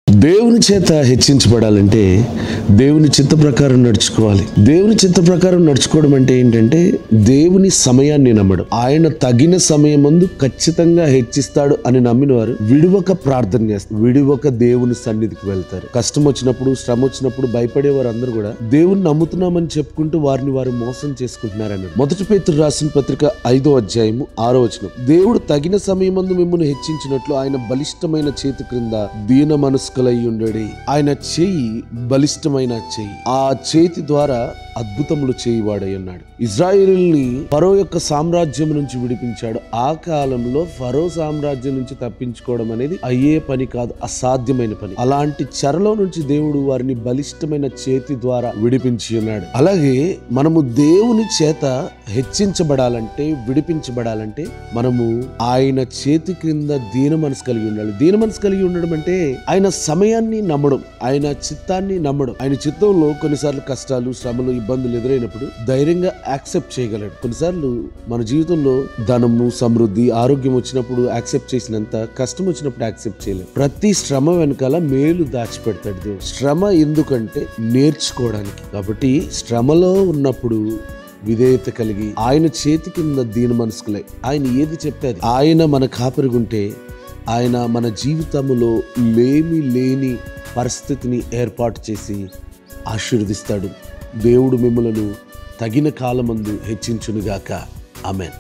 దేవుని చేత హెచ్చించబడాలంటే దేవుని చిత్త ప్రకారం నడుచుకోవాలి. దేవుని చిత్త ప్రకారం నడుచుకోవడం అంటే ఏంటంటే దేవుని సమయాన్ని నమ్మడం. ఆయన తగిన సమయం ముందు ఖచ్చితంగా హెచ్చిస్తాడు అని నమ్మిన వారు విడివక ప్రార్థన చేస్తారు, విడివక దేవుని సన్నిధికి వెళ్తారు. కష్టం వచ్చినప్పుడు, శ్రమ వచ్చినప్పుడు భయపడే వారు అందరూ కూడా దేవుని నమ్ముతున్నామని చెప్పుకుంటూ వారిని వారు మోసం చేసుకుంటున్నారన్నారు. మొదటి పేతురు రాసిన పత్రిక 5వ అధ్యాయము 6వ వచనం, దేవుడు తగిన సమయమందు మిమ్మల్ని హెచ్చించినట్లు ఆయన బలిష్టమైన చేతి క్రింద దీన మనస్కులై ఉండడి. ఆయన చేయి బలిష్టమైన చేయి, ఆ చేతి ద్వారా అద్భుతములు చేయివాడై ఉన్నాడు. ఇజ్రాయేలుని ఫరో యొక్క సామ్రాజ్యం నుంచి విడిపించాడు. ఆ కాలంలో ఫరో సామ్రాజ్యం నుంచి తప్పించుకోవడం అనేది అయ్యే పని కాదు, అసాధ్యమైన పని. అలాంటి చెరలో నుంచి దేవుడు వారిని బలిష్టమైన చేతి ద్వారా విడిపించి ఉన్నాడు. అలాగే మనము దేవుని చేత హెచ్చించబడాలంటే, విడిపించబడాలంటే మనము ఆయన చేతి క్రింద దీన మనసు కలిగి ఉండాలి. దీన మనసు కలిగి ఉండడం అంటే ఆయన సమయాన్ని నమ్మడం, ఆయన చిత్తాన్ని నమ్మడం. ఆయన చిత్తంలో కొన్నిసార్లు కష్టాలు, శ్రమలు, ఇబ్బందులు ఎదురైనప్పుడు ధైర్యంగా యాక్సెప్ట్ చేయగలడు. కొన్నిసార్లు మన జీవితంలో ధనము, సమృద్ధి, ఆరోగ్యం వచ్చినప్పుడు యాక్సెప్ట్ చేసినంత కష్టం వచ్చినప్పుడు యాక్సెప్ట్ చేయలేము. ప్రతి శ్రమ వెనకాల మేలు దాచిపెడతాడు దేవుడు. శ్రమ ఎందుకంటే నేర్చుకోవడానికి. కాబట్టి శ్రమలో ఉన్నప్పుడు విధేయత కలిగి ఆయన చేతి కింద దీన మనస్కులై ఆయన ఏది చెప్తే అది, ఆయన మన కాపరిగుంటే ఆయన మన జీవితంలో లేని పరిస్థితిని ఏర్పాటు చేసి ఆశీర్వదిస్తాడు. దేవుడు మిమ్మలను తగిన కాలమందు హెచ్చించునుగాక. ఆమేన్.